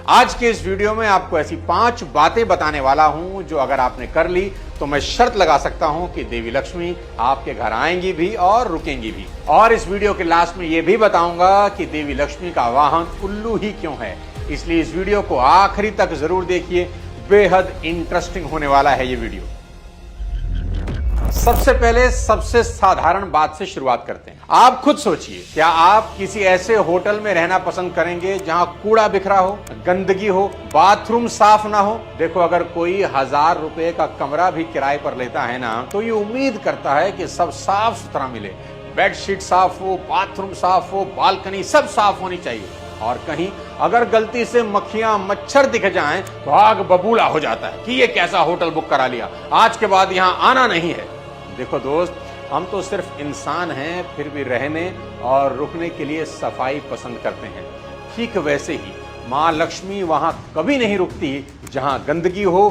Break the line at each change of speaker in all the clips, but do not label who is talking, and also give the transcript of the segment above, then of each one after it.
आज के इस वीडियो में आपको ऐसी 5 बातें बताने वाला हूं जो अगर आपने कर ली तो मैं शर्त लगा सकता हूं कि देवी लक्ष्मी आपके घर आएंगी भी और रुकेंगी भी। और इस वीडियो के लास्ट में यह भी बताऊंगा कि देवी लक्ष्मी का वाहन उल्लू ही क्यों है। इसलिए इस वीडियो को आखिरी तक जरूर देखिए, बेहद इंटरेस्टिंग होने वाला है ये वीडियो। सबसे पहले सबसे साधारण बात से शुरुआत करते हैं। आप खुद सोचिए, क्या आप किसी ऐसे होटल में रहना पसंद करेंगे जहां कूड़ा बिखरा हो, गंदगी हो, बाथरूम साफ ना हो? देखो, अगर कोई 1000 रुपए का कमरा भी किराए पर लेता है ना, तो ये उम्मीद करता है कि सब साफ सुथरा मिले, बेडशीट साफ हो, बाथरूम साफ हो, बालकनी सब साफ होनी चाहिए। और कहीं अगर गलती से मक्खियां मच्छर दिख जाएं तो आग बबूला हो जाता है कि ये कैसा होटल बुक करा लिया, आज के बाद यहां आना नहीं है। देखो दोस्त, हम तो सिर्फ इंसान हैं, फिर भी रहने और रुकने के लिए सफाई पसंद करते हैं। ठीक वैसे ही मां लक्ष्मी वहां कभी नहीं रुकती जहां गंदगी हो,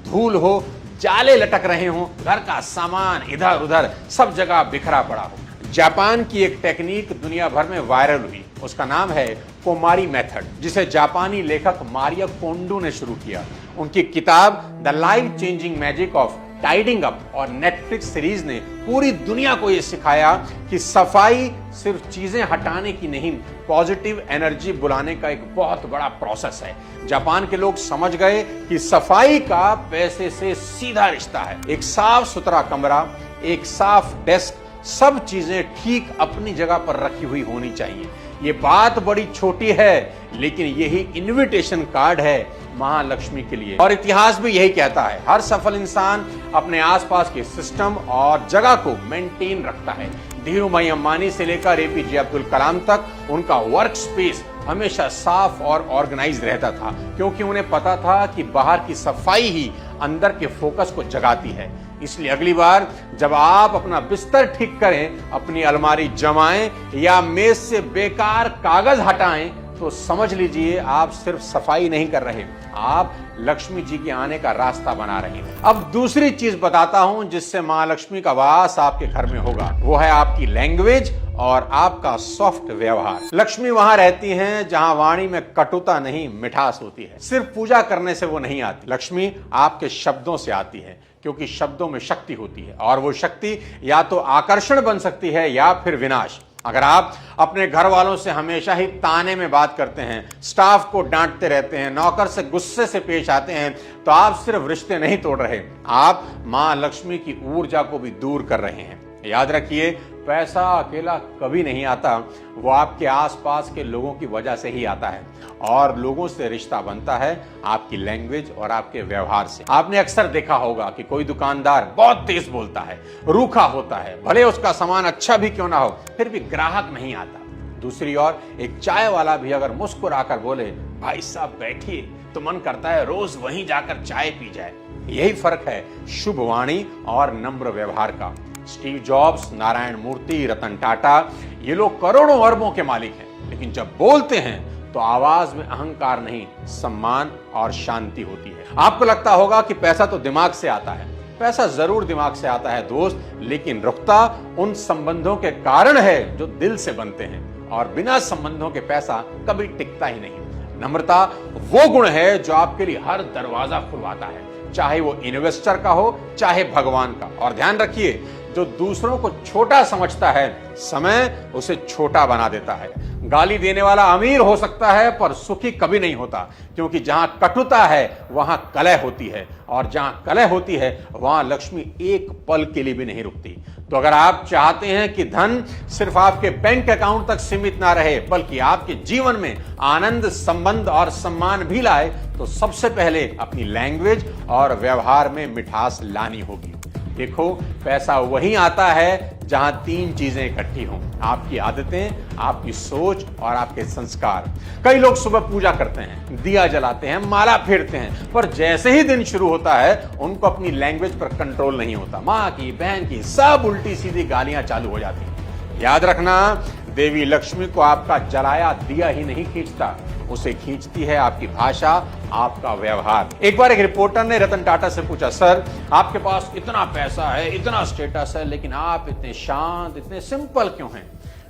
धूल हो, जाले लटक रहे हो, घर का सामान इधर उधर सब जगह बिखरा पड़ा हो। जापान की एक टेक्निक दुनिया भर में वायरल हुई, उसका नाम है कोमारी मेथड, जिसे जापानी लेखक मारिया कोंडो ने शुरू किया। उनकी किताब the life changing magic of tidying up और नेटफ्लिक्स सीरीज ने पूरी दुनिया को यह सिखाया कि सफाई सिर्फ चीजें हटाने की नहीं, पॉजिटिव एनर्जी बुलाने का एक बहुत बड़ा प्रोसेस है। जापान के लोग समझ गए कि सफाई का पैसे से सीधा रिश्ता है। एक साफ सुथरा कमरा, एक साफ डेस्क, सब चीजें ठीक अपनी जगह पर रखी हुई होनी चाहिए। ये बात बड़ी छोटी है, लेकिन यही इनविटेशन कार्ड है महालक्ष्मी के लिए। और इतिहास भी यही कहता है, हर सफल इंसान अपने आसपास के सिस्टम और जगह को मेंटेन रखता है। धीरूभाई अंबानी से लेकर एपीजे अब्दुल कलाम तक उनका वर्क स्पेस हमेशा साफ और ऑर्गेनाइज रहता था, क्योंकि उन्हें पता था कि बाहर की सफाई ही अंदर के फोकस को जगाती है। इसलिए अगली बार जब आप अपना बिस्तर ठीक करें, अपनी अलमारी जमाएं या मेज से बेकार कागज हटाएं, तो समझ लीजिए आप सिर्फ सफाई नहीं कर रहे, आप लक्ष्मी जी के आने का रास्ता बना रहे हैं। अब दूसरी चीज बताता हूं जिससे मां लक्ष्मी का वास आपके घर में होगा, वो है आपकी लैंग्वेज और आपका सॉफ्ट व्यवहार। लक्ष्मी वहां रहती हैं जहां वाणी में कटुता नहीं, मिठास होती है। सिर्फ पूजा करने से वो नहीं आती, लक्ष्मी आपके शब्दों से आती है, क्योंकि शब्दों में शक्ति होती है और वो शक्ति या तो आकर्षण बन सकती है या फिर विनाश। अगर आप अपने घर वालों से हमेशा ही ताने में बात करते हैं, स्टाफ को डांटते रहते हैं, नौकर से गुस्से से पेश आते हैं, तो आप सिर्फ रिश्ते नहीं तोड़ रहे, आप मां लक्ष्मी की ऊर्जा को भी दूर कर रहे हैं। याद रखिए, पैसा अकेला कभी नहीं आता, वो आपके आसपास के लोगों की वजह से ही आता है। और लोगों से रिश्ता बनता है आपकी लैंग्वेज और आपके व्यवहार से। आपने अक्सर देखा होगा कि कोई दुकानदार बहुत तेज बोलता है, रूखा होता है, भले उसका सामान अच्छा भी क्यों ना हो, फिर भी ग्राहक नहीं आता। दूसरी ओर एक चाय वाला भी अगर मुस्कुराकर बोले, भाई साहब बैठिए, तो मन करता है रोज वहीं जाकर चाय पी जाए। यही फर्क है शुभ वाणी और नम्र व्यवहार का। स्टीव जॉब्स, नारायण मूर्ति, रतन टाटा, ये लोग करोड़ों अरबों के मालिक हैं, लेकिन जब बोलते हैं तो आवाज में अहंकार नहीं, सम्मान और शांति होती है। आपको लगता होगा कि पैसा तो दिमाग से आता है, पैसा जरूर दिमाग से आता है दोस्त, लेकिन रुकता उन संबंधों के कारण है जो दिल से बनते हैं, और बिना संबंधों के पैसा कभी टिकता ही नहीं। नम्रता वो गुण है जो आपके लिए हर दरवाजा खुलवाता है, चाहे वो इन्वेस्टर का हो, चाहे भगवान का। और ध्यान रखिए, जो दूसरों को छोटा समझता है, समय उसे छोटा बना देता है। गाली देने वाला अमीर हो सकता है पर सुखी कभी नहीं होता, क्योंकि जहां कटुता है वहां कलह होती है, और जहां कलह होती है वहां लक्ष्मी एक पल के लिए भी नहीं रुकती। तो अगर आप चाहते हैं कि धन सिर्फ आपके बैंक अकाउंट तक सीमित ना रहे, बल्कि आपके जीवन में आनंद, संबंध और सम्मान भी लाए, तो सबसे पहले अपनी लैंग्वेज और व्यवहार में मिठास लानी होगी। देखो, पैसा वहीं आता है जहां 3 चीजें इकट्ठी हों, आपकी आदतें, आपकी सोच और आपके संस्कार। कई लोग सुबह पूजा करते हैं, दिया जलाते हैं, माला फेरते हैं, पर जैसे ही दिन शुरू होता है उनको अपनी लैंग्वेज पर कंट्रोल नहीं होता। माँ की, बहन की, सब उल्टी सीधी गालियां चालू हो जाती हैं। याद रखना, देवी लक्ष्मी को आपका जलाया दिया ही नहीं खींचता, उसे खींचती है आपकी भाषा, आपका व्यवहार। एक बार एक रिपोर्टर ने रतन टाटा से पूछा, सर आपके पास इतना पैसा है, इतना स्टेटस है, लेकिन आप इतने शांत, इतने सिंपल क्यों हैं?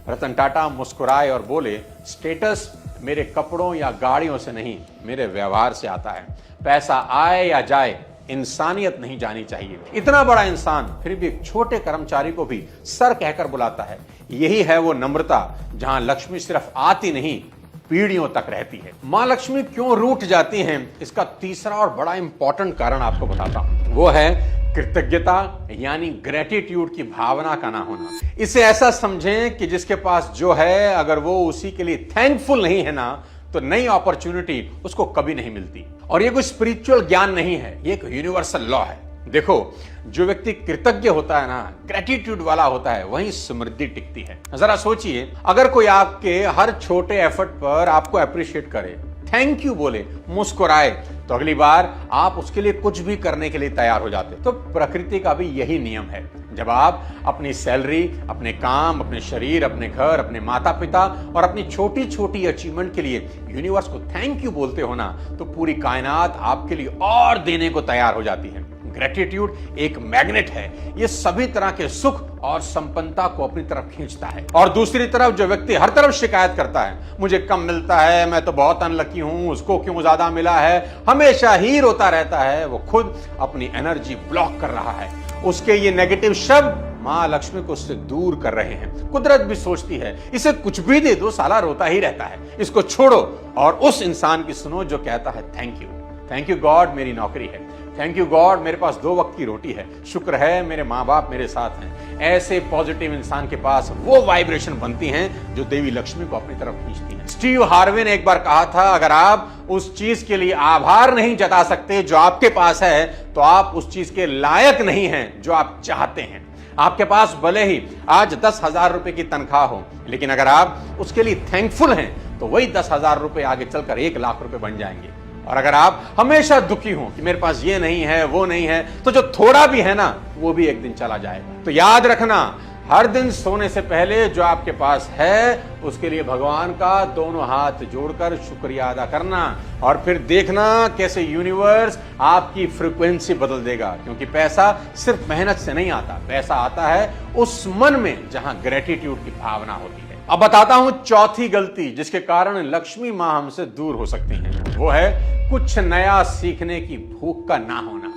रतन टाटा मुस्कुराए और बोले, स्टेटस मेरे कपड़ों या गाड़ियों से नहीं, मेरे व्यवहार से आता है। पैसा आए या जाए, इंसानियत नहीं जानी चाहिए। इतना बड़ा इंसान फिर भी एक छोटे कर्मचारी को भी सर कहकर बुलाता है। यही है वो नम्रता जहां लक्ष्मी सिर्फ आती नहीं, पीढ़ियों तक रहती है। मां लक्ष्मी क्यों रूठ जाती हैं, इसका तीसरा और बड़ा इंपॉर्टेंट कारण आपको बताता हूं। वो है कृतज्ञता यानी ग्रेटिट्यूड की भावना का ना होना। इसे ऐसा समझें कि जिसके पास जो है, अगर वो उसी के लिए थैंकफुल नहीं है ना, तो नई अपॉर्चुनिटी उसको कभी नहीं मिलती। और ये कोई स्पिरिचुअल ज्ञान नहीं है, ये एक यूनिवर्सल लॉ है। देखो, जो व्यक्ति कृतज्ञ होता है ना, ग्रेटिट्यूड वाला होता है, वहीं समृद्धि टिकती है। जरा सोचिए, अगर कोई आपके हर छोटे एफर्ट पर आपको अप्रिशिएट करे, थैंक यू बोले, मुस्कुराए, तो अगली बार आप उसके लिए कुछ भी करने के लिए तैयार हो जाते। तो प्रकृति का भी यही नियम है। जब आप अपनी सैलरी, अपने काम, अपने शरीर, अपने घर, अपने माता पिता और अपनी छोटी छोटी अचीवमेंट के लिए यूनिवर्स को थैंक यू बोलते हो ना, तो पूरी कायनात आपके लिए और देने को तैयार हो जाती है। ग्रेटिट्यूड एक मैग्नेट है, ये सभी तरह के सुख और संपन्नता को अपनी तरफ खींचता है। और दूसरी तरफ जो व्यक्ति हर तरफ शिकायत करता है, मुझे कम मिलता है, मैं तो बहुत अनलकी हूं, उसको क्यों ज्यादा मिला है, हमेशा ही रोता रहता है, वो खुद अपनी एनर्जी ब्लॉक कर रहा है। उसके ये नेगेटिव शब्द मां लक्ष्मी को उससे दूर कर रहे हैं। कुदरत भी सोचती है, इसे कुछ भी दे दो, साला रोता ही रहता है, इसको छोड़ो और उस इंसान की सुनो जो कहता है थैंक यू गॉड, मेरी नौकरी है, थैंक यू गॉड, मेरे पास 2 वक्त की रोटी है, शुक्र है मेरे माँ बाप मेरे साथ हैं। ऐसे पॉजिटिव इंसान के पास वो वाइब्रेशन बनती हैं जो देवी लक्ष्मी को अपनी तरफ खींचती हैं। स्टीव हार्वे ने एक बार कहा था, अगर आप उस चीज के लिए आभार नहीं जता सकते जो आपके पास है, तो आप उस चीज के लायक नहीं हैं जो आप चाहते हैं। आपके पास भले ही आज 10,000 रुपए की तनख्वाह हो, लेकिन अगर आप उसके लिए थैंकफुल हैं, तो वही 10,000 रुपए आगे चलकर 1 लाख रुपए बन जाएंगे। और अगर आप हमेशा दुखी हो कि मेरे पास ये नहीं है, वो नहीं है, तो जो थोड़ा भी है ना, वो भी एक दिन चला जाएगा। तो याद रखना, हर दिन सोने से पहले जो आपके पास है, उसके लिए भगवान का दोनों हाथ जोड़कर शुक्रिया अदा करना, और फिर देखना कैसे यूनिवर्स आपकी फ्रीक्वेंसी बदल देगा। क्योंकि पैसा सिर्फ मेहनत से नहीं आता, पैसा आता है उस मन में जहां ग्रेटिट्यूड की भावना होती है। अब बताता हूं चौथी गलती जिसके कारण लक्ष्मी मां हमसे दूर हो सकती हैं। वो है कुछ नया सीखने की भूख का ना होना।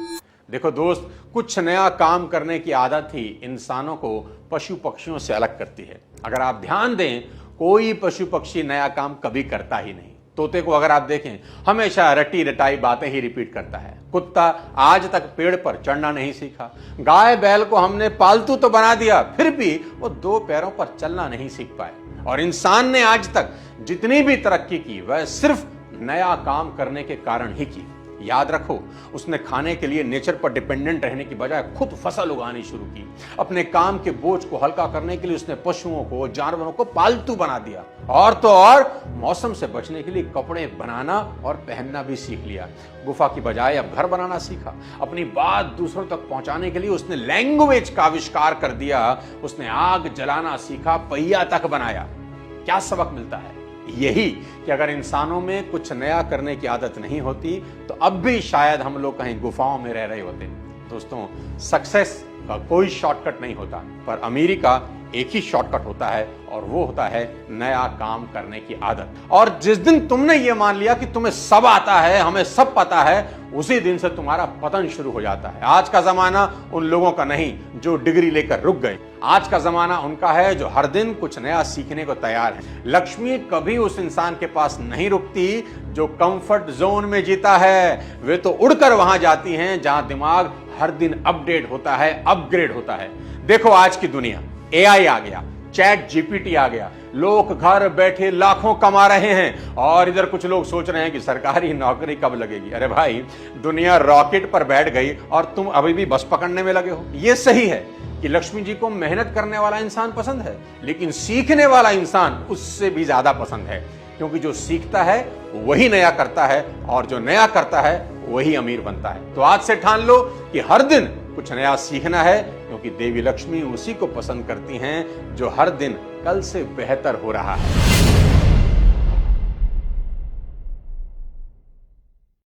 देखो दोस्त, कुछ नया काम करने की आदत ही इंसानों को पशु पक्षियों से अलग करती है। अगर आप ध्यान दें, कोई पशु पक्षी नया काम कभी करता ही नहीं। तोते को अगर आप देखें, हमेशा रटी रटाई बातें ही रिपीट करता है। कुत्ता आज तक पेड़ पर चढ़ना नहीं सीखा। गाय बैल को हमने पालतू तो बना दिया, फिर भी वो 2 पैरों पर चलना नहीं सीख पाए। और इंसान ने आज तक जितनी भी तरक्की की, वह सिर्फ नया काम करने के कारण ही की। याद रखो, उसने खाने के लिए नेचर पर डिपेंडेंट रहने की बजाय खुद फसल उगानी शुरू की। अपने काम के बोझ को हल्का करने के लिए उसने पशुओं को, जानवरों को पालतू बना दिया। और तो और मौसम से बचने के लिए कपड़े बनाना और पहनना भी सीख लिया। गुफा की बजाय अब घर बनाना सीखा। अपनी बात दूसरों तक पहुंचाने के लिए उसने लैंग्वेज का आविष्कार कर दिया। उसने आग जलाना सीखा, पहिया तक बनाया। क्या सबक मिलता है? यही कि अगर इंसानों में कुछ नया करने की आदत नहीं होती, तो अब भी शायद हम लोग कहीं गुफाओं में रह रहे होते। दोस्तों, सक्सेस का कोई शॉर्टकट नहीं होता, पर अमीरी का एक ही शॉर्टकट होता है, और वो होता है नया काम करने की आदत। और जिस दिन तुमने ये मान लिया कि तुम्हें सब आता है, हमें सब पता है, उसी दिन से तुम्हारा पतन शुरू हो जाता है। आज का जमाना उन लोगों का नहीं जो डिग्री लेकर रुक गए। आज का जमाना उनका है जो हर दिन कुछ नया सीखने को तैयार है। लक्ष्मी कभी उस इंसान के पास नहीं रुकती जो कंफर्ट जोन में जीता है। वे तो उड़कर वहां जाती हैं जहां दिमाग हर दिन अपडेट होता है, अपग्रेड होता है। देखो आज की दुनिया, AI आ गया, चैट जीपीटी आ गया, लोग घर बैठे लाखों कमा रहे हैं, और इधर कुछ लोग सोच रहे हैं कि सरकारी नौकरी कब लगेगी। अरे भाई, दुनिया रॉकेट पर बैठ गई और तुम अभी भी बस पकड़ने में लगे हो। यह सही है कि लक्ष्मी जी को मेहनत करने वाला इंसान पसंद है, लेकिन सीखने वाला इंसान उससे भी ज्यादा पसंद है। क्योंकि जो सीखता है वही नया करता है, और जो नया करता है वही अमीर बनता है। तो आज से ठान लो कि हर दिन कुछ नया सीखना है, क्योंकि देवी लक्ष्मी उसी को पसंद करती हैं जो हर दिन कल से बेहतर हो रहा है।